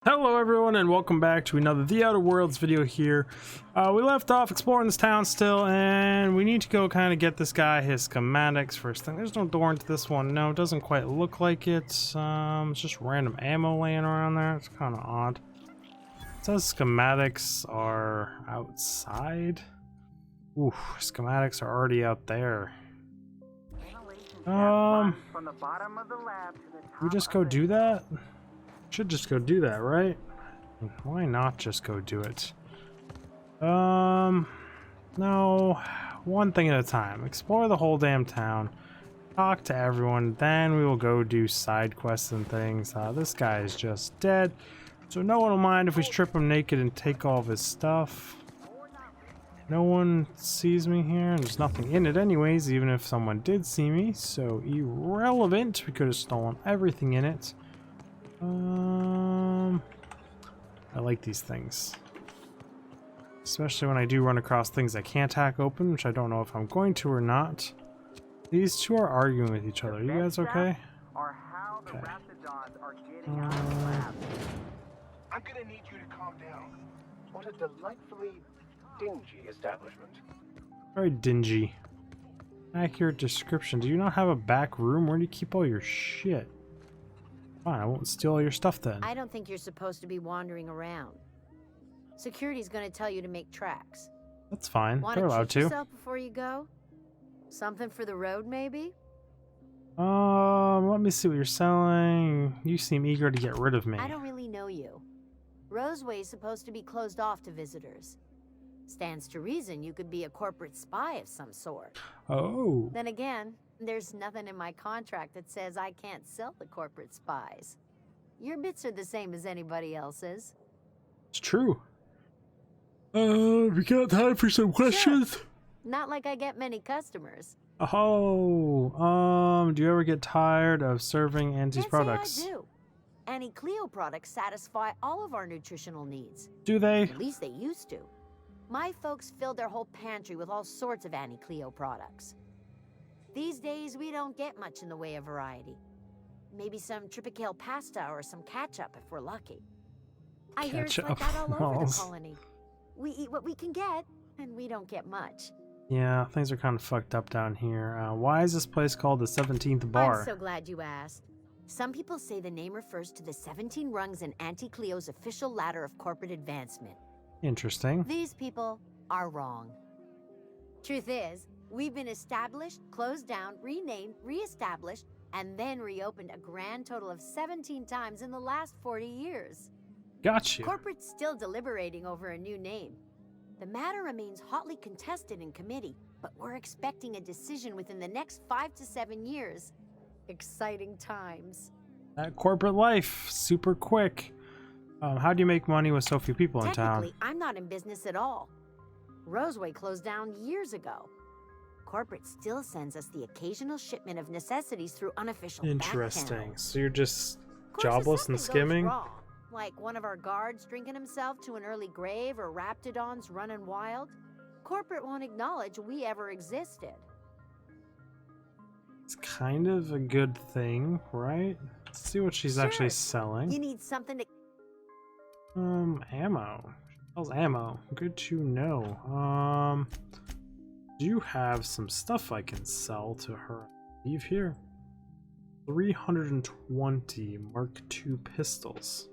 Hello everyone and welcome back to another The Outer Worlds video here. We left off exploring this town still, and we need to go kind of get this guy his schematics first thing. There's no door into this one. No, it doesn't quite look like it. It's just random ammo laying around there. It's kind of odd. It says schematics are outside. Ooh, schematics are already out there. We just go do that? Should just go do that, right? Why not just go do it? No, one thing at a time. Explore the whole damn town, talk to everyone, then we will go do side quests and things. This guy is just dead, so no one will mind if we strip him naked and take all of his stuff. No one sees me here, and there's nothing in it anyways, even if someone did see me, so irrelevant. We could have stolen everything in it. I like these things, especially when I do run across things I can't hack open, which I don't know if I'm going to or not. These two are arguing with each other. Are you guys okay? Okay. I'm gonna need you to calm down. What a delightfully dingy establishment. Very dingy. Accurate description. Do you not have a back room? Where do you keep all your shit? Fine, I won't steal all your stuff then. I don't think you're supposed to be wandering around. Security's gonna tell you to make tracks. That's fine. Want They're to allowed treat to. yourself before you go? Something for the road, maybe? Let me see what you're selling. You seem eager to get rid of me. I don't really know you. Roseway's supposed to be closed off to visitors. Stands to reason you could be a corporate spy of some sort. Oh. Then again, there's nothing in my contract that says I can't sell the corporate spies. Your bits are the same as anybody else's. It's true. We got time for some questions? Sure. Not like I get many customers. Oh, do you ever get tired of serving Auntie's products? Yes, I do. Annie Cleo products satisfy all of our nutritional needs. Do they? At least they used to. My folks filled their whole pantry with all sorts of Annie Cleo products. These days, we don't get much in the way of variety. Maybe some tripicale pasta or some ketchup if we're lucky. I hear it's like that all over the colony. We eat what we can get, and we don't get much. Yeah, things are kind of fucked up down here. Why is this place called the 17th Bar? I'm so glad you asked. Some people say the name refers to the 17 rungs in Auntie Cleo's official ladder of corporate advancement. Interesting. These people are wrong. Truth is, we've been established, closed down, renamed, reestablished, and then reopened a grand total of 17 times in the last 40 years. Gotcha. Corporate's still deliberating over a new name. The matter remains hotly contested in committee, but we're expecting a decision within the next 5 to 7 years. Exciting times. That corporate life, super quick. How do you make money with so few people in town? Technically, I'm not in business at all. Roseway closed down years ago. Corporate still sends us the occasional shipment of necessities through unofficial back Interesting. channels. So you're just Of course, jobless if and something goes skimming? wrong, like one of our guards drinking himself to an early grave or raptidons running wild, corporate won't acknowledge we ever existed. It's kind of a good thing, right? Let's see what she's actually selling. You need something to... Ammo. She sells ammo. Good to know. Do you have some stuff I can sell to her? Leave here. 320 Mark II pistols.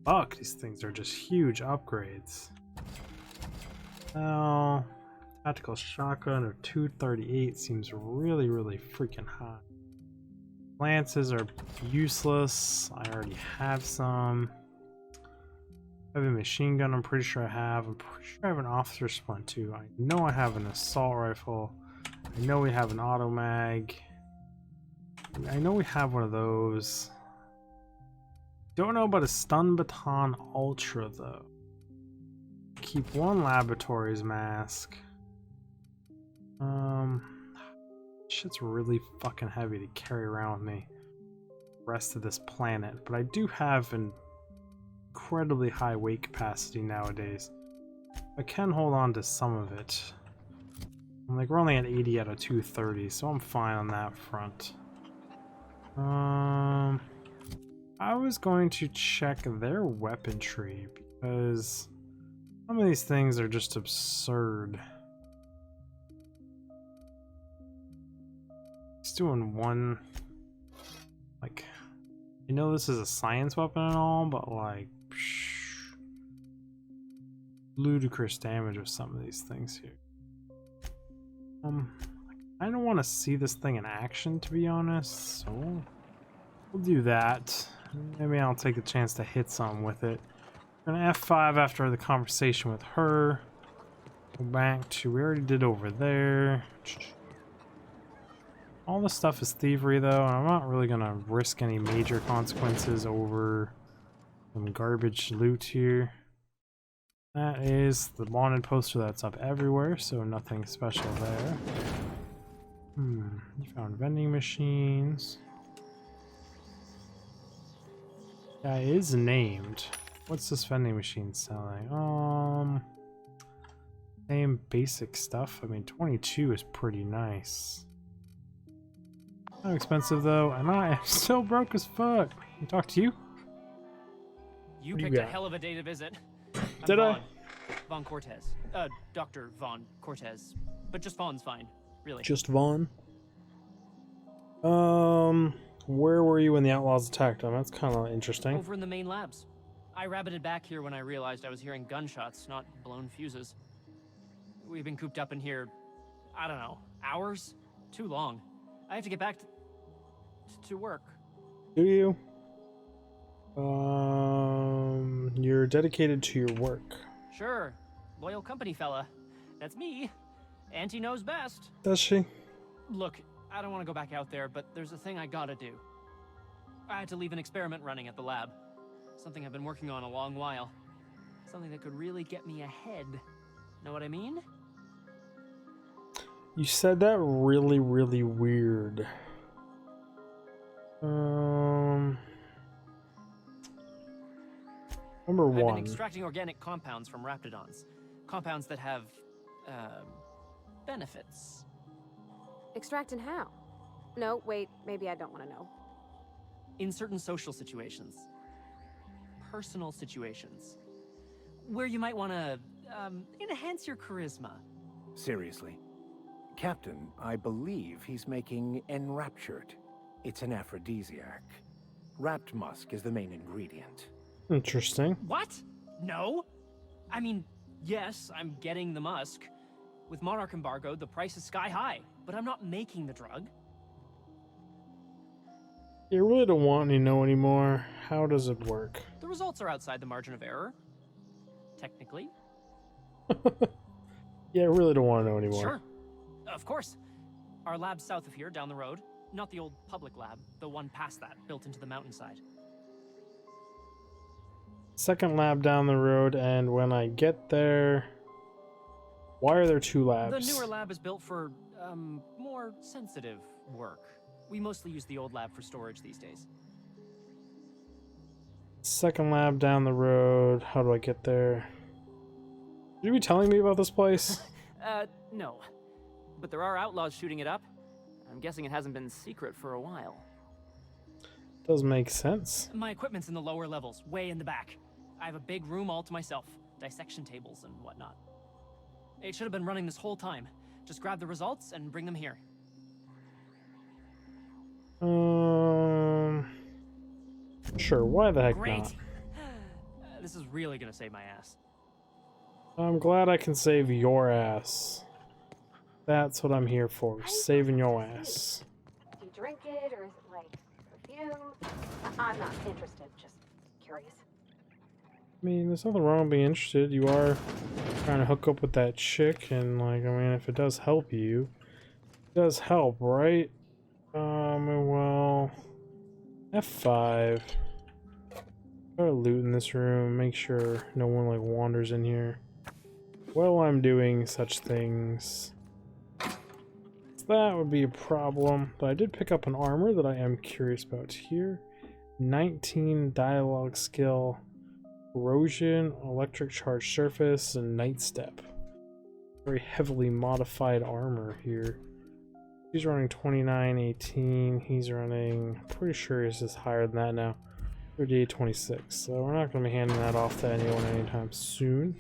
Fuck, these things are just huge upgrades. Oh, tactical shotgun of 238 seems really, really freaking high. Lances are useless. I already have some. Heavy machine gun, I'm pretty sure I have. I'm pretty sure I have an officer splint too. I know I have an assault rifle. I know we have an auto mag. I know we have one of those. Don't know about a stun baton ultra though. Keep one laboratory's mask. Shit's really fucking heavy to carry around with me. The rest of this planet, but I do have an incredibly high weight capacity nowadays. I can hold on to some of it. I'm like, we're only at 80 out of 230, so I'm fine on that front. I was going to check their weaponry because some of these things are just absurd. He's doing one, like, I know this is a science weapon and all, but like, ludicrous damage with some of these things here. I don't want to see this thing in action, to be honest, so we'll do that. Maybe I'll take the chance to hit some with it. We're gonna F5 after the conversation with her. Go back to, we already did over there. All this stuff is thievery though, and I'm not really gonna risk any major consequences over some garbage loot here. That is the wanted poster that's up everywhere, so nothing special there. You found vending machines. Guy is named. What's this vending machine selling? Same basic stuff. I mean, 22 is pretty nice. Not expensive though, and I am still broke as fuck. Can I talk to you? You picked a hell of a day to visit. Did I? Von Cortez. Dr. Von Cortez. But just Von's fine, really. Just Vaughn? Where were you when the outlaws attacked them? That's kind of interesting. Over in the main labs. I rabbited back here when I realized I was hearing gunshots, not blown fuses. We've been cooped up in here, I don't know, hours? Too long. I have to get back to work. Do you? You're dedicated to your work. Sure. Loyal company fella. That's me. Auntie knows best. Does she? Look, I don't want to go back out there, but there's a thing I gotta do. I had to leave an experiment running at the lab. Something I've been working on a long while. Something that could really get me ahead. Know what I mean? You said that really, really weird. Number I've one. been extracting organic compounds from raptidons. Compounds that have, benefits. Extracting how? No, wait, maybe I don't want to know. In certain social situations. Personal situations. Where you might want to, enhance your charisma. Seriously. Captain, I believe he's making enraptured. It's an aphrodisiac. Wrapped musk is the main ingredient. Interesting. What? No? I mean, yes, I'm getting the musk. With Monarch embargoed, the price is sky high, but I'm not making the drug. You really don't want to know anymore. How does it work? The results are outside the margin of error. Technically. Yeah, I really don't want to know anymore. Sure. Of course. Our lab's south of here, down the road. Not the old public lab, the one past that, built into the mountainside. Second lab down the road, and when I get there... Why are there two labs? The newer lab is built for, more sensitive work. We mostly use the old lab for storage these days. Second lab down the road. How do I get there? Should you be telling me about this place? No. But there are outlaws shooting it up. I'm guessing it hasn't been secret for a while. Does make sense. My equipment's in the lower levels, way in the back. I have a big room all to myself. Dissection tables and whatnot. It should have been running this whole time. Just grab the results and bring them here. Sure, why the heck Great. not? This is really gonna save my ass. I'm glad I can save your ass. That's what I'm here for, saving your ass. Do you drink it, or is it like perfume? I'm not interested, just curious. I mean, there's nothing wrong with being interested. You are trying to hook up with that chick, and like, I mean, if it does help you, it does help, right? Well, F5. Start looting this room, make sure no one like wanders in here while I'm doing such things. So that would be a problem, but I did pick up an armor that I am curious about here. 19 dialogue skill, corrosion, electric charge surface, and night step. Very heavily modified armor here. He's running 2918. He's running, pretty sure this is higher than that now. 3826. So we're not going to be handing that off to anyone anytime soon.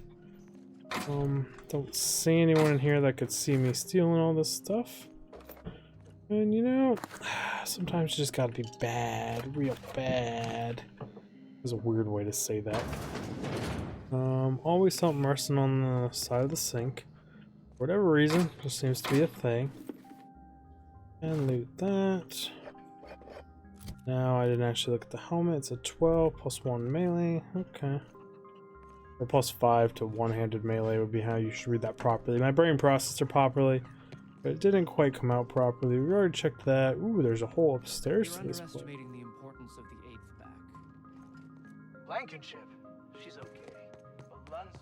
Don't see anyone in here that could see me stealing all this stuff. And you know, sometimes you just gotta be bad, real bad. There's a weird way to say that. Always something resting on the side of the sink. For whatever reason, just seems to be a thing. And loot that. Now I didn't actually look at the helmet. It's a 12 plus 1 melee. Okay. Or plus 5 to one-handed melee would be how you should read that properly. My brain processed it properly, but it didn't quite come out properly. We already checked that. Ooh, there's a hole upstairs to this place. You're underestimating the importance of the 8th back. Blankenship. She's okay. But Lun's...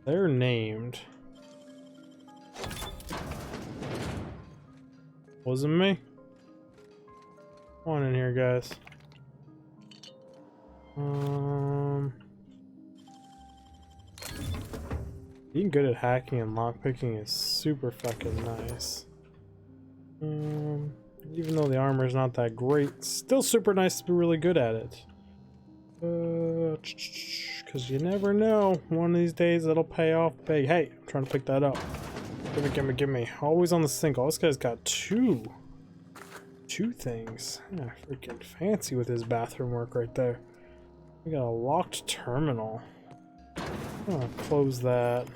They're named. Wasn't me. Come on in here, guys. Being good at hacking and lockpicking is super fucking nice. Even though the armor is not that great, it's still super nice to be really good at it. Because you never know. One of these days it'll pay off big. Hey, I'm trying to pick that up. Gimme, gimme, gimme. Always on the sink. Oh, this guy's got two things. Yeah, freaking fancy with his bathroom work right there. We got a locked terminal. I'm gonna close that.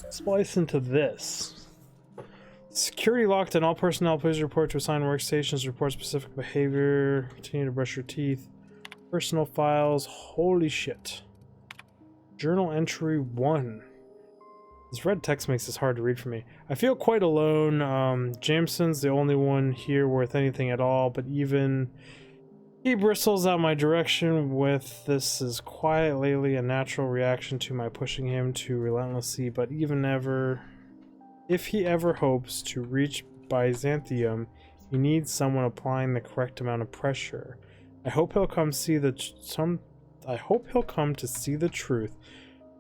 Splice into this. Security locked and all personnel please report to assigned workstations, report specific behavior, continue to brush your teeth. Personal files, holy shit. Journal entry 1. This red text makes this hard to read for me. I feel quite alone. Jameson's the only one here worth anything at all, but even he bristles out my direction with this is quiet lately, a natural reaction to my pushing him to relentlessly, but even ever, if he ever hopes to reach Byzantium, he needs someone applying the correct amount of pressure. I hope he'll come to see the truth.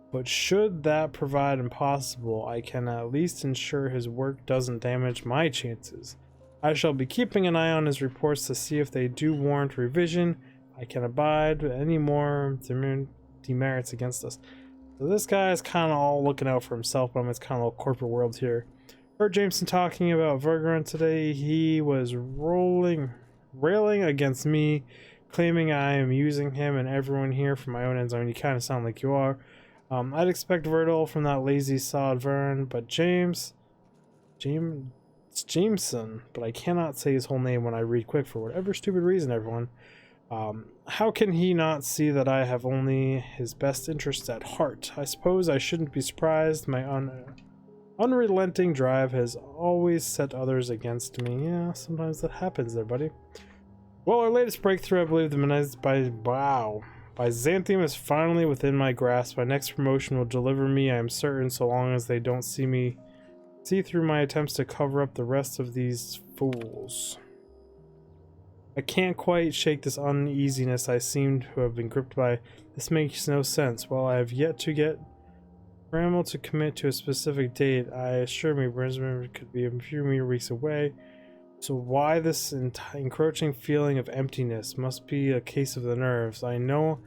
But should that prove impossible, I can at least ensure his work doesn't damage my chances. I shall be keeping an eye on his reports to see if they do warrant revision. I can abide any more demerits against us. So this guy is kind of all looking out for himself, but it's kind of a corporate world here. Heard Jameson talking about Vergaran today. He was railing against me, claiming I am using him and everyone here for my own ends. I mean, you kind of sound like you are. I'd expect Vertil from that lazy sod Vern, but it's Jameson, but I cannot say his whole name when I read quick for whatever stupid reason, everyone. How can he not see that I have only his best interests at heart? I suppose I shouldn't be surprised. My unrelenting drive has always set others against me. Yeah, sometimes that happens there, buddy. Well, our latest breakthrough, I believe Byzantium is finally within my grasp. My next promotion will deliver me, I am certain, so long as they don't see through my attempts to cover up the rest of these fools. I can't quite shake this uneasiness I seem to have been gripped by. This makes no sense. While I have yet to get Bramwell to commit to a specific date, I assure me Brisbane could be a few mere weeks away. So why this encroaching feeling of emptiness? Must be a case of the nerves. I know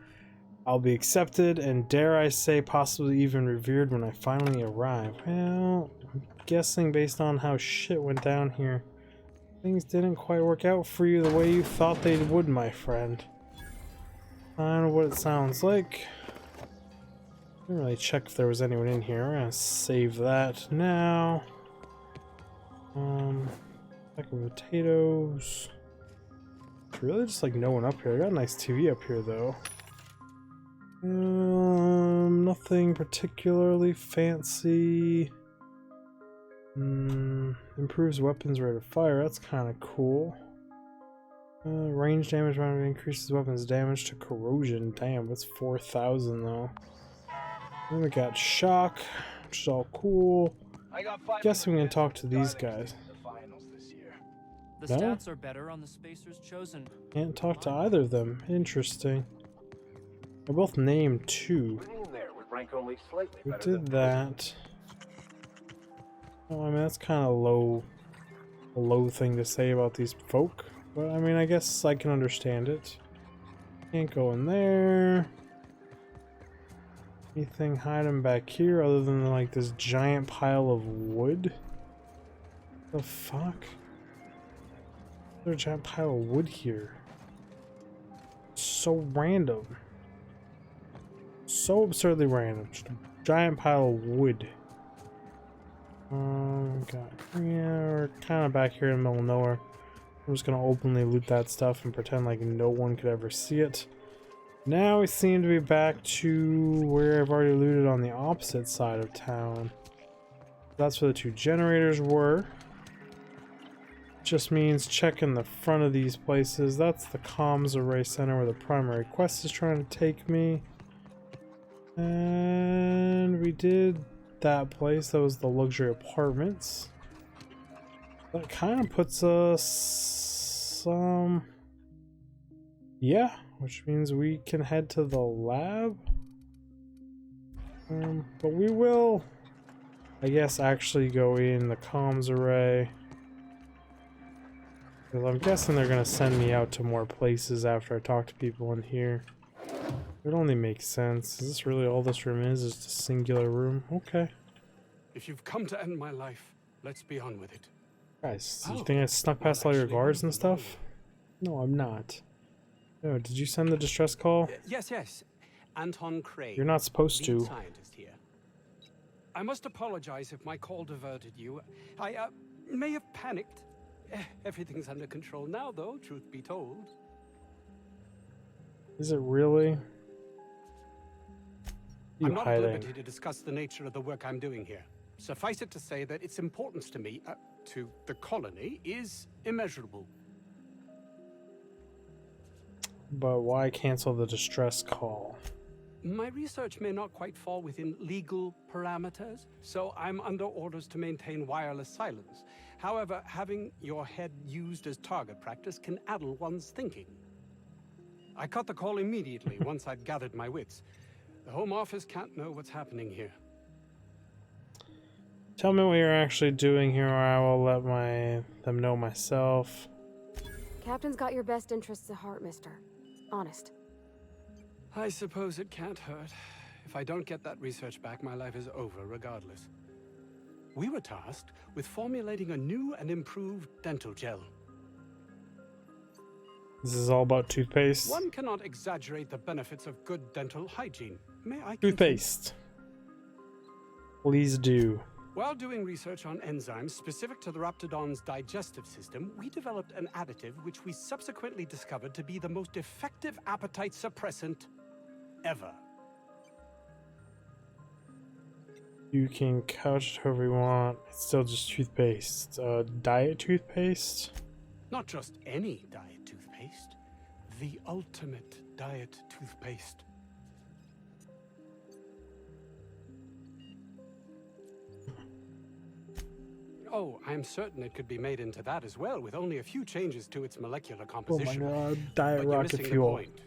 I'll be accepted and, dare I say, possibly even revered when I finally arrive. Well, I'm guessing based on how shit went down here, things didn't quite work out for you the way you thought they would, my friend. I don't know what it sounds like. I didn't really check if there was anyone in here. We're gonna save that now. Pack of potatoes. It's really just like no one up here. I got a nice TV up here though. Nothing particularly fancy. Improves weapons rate of fire. That's kind of cool. Range damage round increases weapons damage to corrosion. Damn, that's 4,000 though. Then we got shock, which is all cool. Guessing we can talk to these guys. The No? stats are better on the spacers chosen. Can't talk to either of them. Interesting. They're both named too. We did that. Oh, I mean, that's kind of a low thing to say about these folk. But I mean, I guess I can understand it. Can't go in there. Anything hiding back here other than like this giant pile of wood? The fuck? There's a giant pile of wood here. So random. So absurdly random. Just a giant pile of wood. Yeah, we're kind of back here in the middle of nowhere. I'm just gonna openly loot that stuff and pretend like no one could ever see it. Now we seem to be back to where I've already looted on the opposite side of town. That's where the two generators were. Just means checking the front of these places. That's the comms array center where the primary quest is trying to take me. And we did that place. That was the luxury apartments. That kind of puts us yeah, which means we can head to the lab. But we will, I guess, actually go in the comms array. Because I'm guessing they're going to send me out to more places after I talk to people in here. It only makes sense. Is this really all this room is? Just a singular room? Okay. If you've come to end my life, let's be on with it. Guys, you think I snuck past all your guards and stuff? No, I'm not. No, did you send the distress call? Yes. Anton Craig. You're not supposed to. Lead scientist here. I must apologize if my call diverted you. I may have panicked. Everything's under control now, though, truth be told. Is it really? I'm not at liberty to discuss the nature of the work I'm doing here. Suffice it to say that its importance to me, to the colony, is immeasurable. But why cancel the distress call? My research may not quite fall within legal parameters, so I'm under orders to maintain wireless silence. However, having your head used as target practice can addle one's thinking. I cut the call immediately once I'd gathered my wits. The Home Office can't know what's happening here. Tell me what you're actually doing here, or I will let them know myself. Captain's got your best interests at heart, mister. Honest. I suppose it can't hurt. If I don't get that research back, my life is over regardless. We were tasked with formulating a new and improved dental gel. This is all about toothpaste. One cannot exaggerate the benefits of good dental hygiene. May I continue? Toothpaste. Please do. While doing research on enzymes specific to the Raptidon's digestive system, we developed an additive which we subsequently discovered to be the most effective appetite suppressant ever. You can couch it however you want. It's still just toothpaste. Diet toothpaste? Not just any diet toothpaste. The ultimate diet toothpaste. Oh, I'm certain it could be made into that as well, with only a few changes to its molecular composition. Oh my god, diet but you're rocket missing the fuel. point.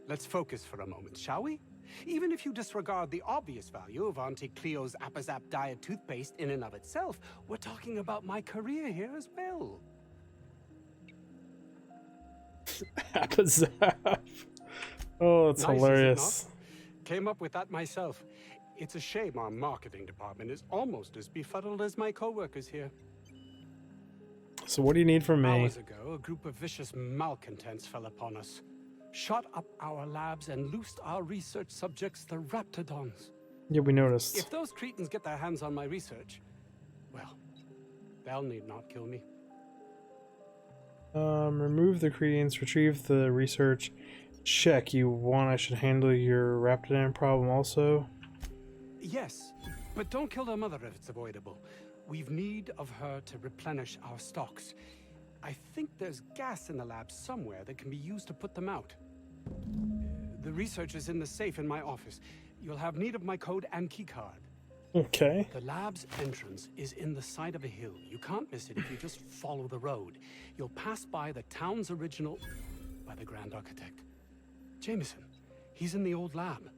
Let's focus for a moment, shall we? Even if you disregard the obvious value of Auntie Cleo's Appazap diet toothpaste in and of itself, we're talking about my career here as well. Appazap. Oh, it's Nice, is it hilarious. not? Came up with that myself. It's a shame our marketing department is almost as befuddled as my co-workers here. So what do you need from me? Hours ago, a group of vicious malcontents fell upon us, shot up our labs and loosed our research subjects, the Raptidons. Yeah, we noticed. If those cretins get their hands on my research, well, they'll need not kill me. Remove the credence, retrieve the research. Check. You want I should handle your Raptidon problem also? Yes, but don't kill their mother if it's avoidable. We've need of her to replenish our stocks. I think there's gas in the lab somewhere that can be used to put them out. The research is in the safe in my office. You'll have need of my code and keycard. Okay. The lab's entrance is in the side of a hill. You can't miss it if you just follow the road. You'll pass by the town's original... by the Grand Architect. Jameson. He's in the old lab.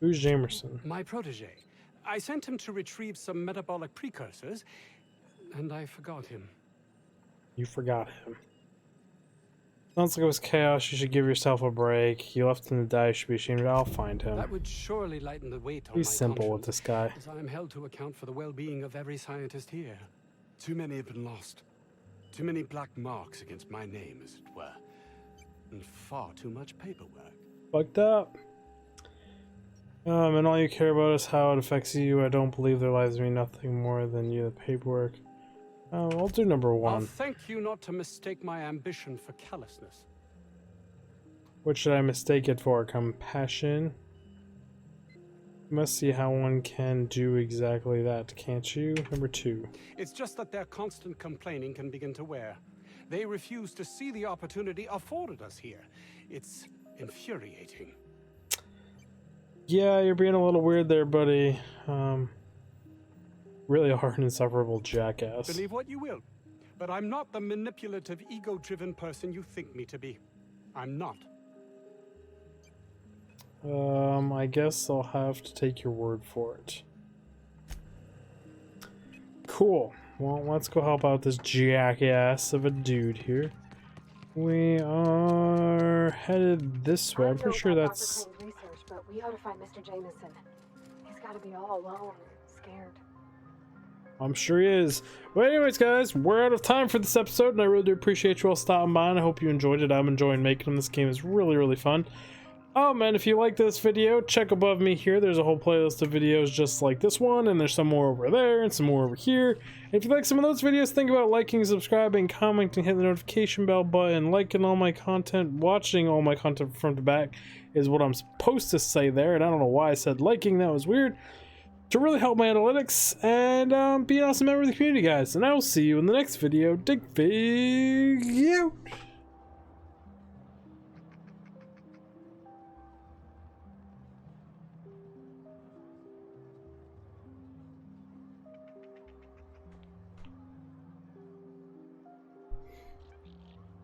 Who's Jamerson? My protege. I sent him to retrieve some metabolic precursors, and I forgot him. You forgot him. Sounds like it was chaos. You should give yourself a break. You left him to die. You should be ashamed. I'll find him. That would surely lighten the weight on Be my simple with conscience, this guy. as I am held to account for the well-being of every scientist here. Too many have been lost. Too many black marks against my name, as it were. And far too much paperwork. Fucked up. And all you care about is how it affects you. I don't believe their lives mean nothing more than you, the paperwork. I'll do number I'll one. thank you not to mistake my ambition for callousness. What should I mistake it for? Compassion? You must see how one can do exactly that, can't you? Number two. It's just that their constant complaining can begin to wear. They refuse to see the opportunity afforded us here. It's infuriating. Yeah, you're being a little weird there, buddy. Really hard and insufferable jackass. Believe what you will, but I'm not the manipulative, ego-driven person you think me to be. I'm not. I guess I'll have to take your word for it. Cool. Well, let's go help out this jackass of a dude here. We are headed this way. I'm pretty sure that's... Research, but we ought to find Mr. Jameson. He's got to be all alone, scared. I'm sure he is. Well, anyways, guys, we're out of time for this episode, and I really do appreciate you all stopping by, and I hope you enjoyed it. I'm enjoying making them. This game is really, really fun. And if you like this video, check above me here. There's a whole playlist of videos just like this one, and there's some more over there, and some more over here. And if you like some of those videos, think about liking, subscribing, commenting, hitting the notification bell button, liking all my content, watching all my content from front to back is what I'm supposed to say there, and I don't know why I said liking. That was weird. To really help my analytics, and be an awesome member of the community, guys. And I will see you in the next video. Dig Fig out!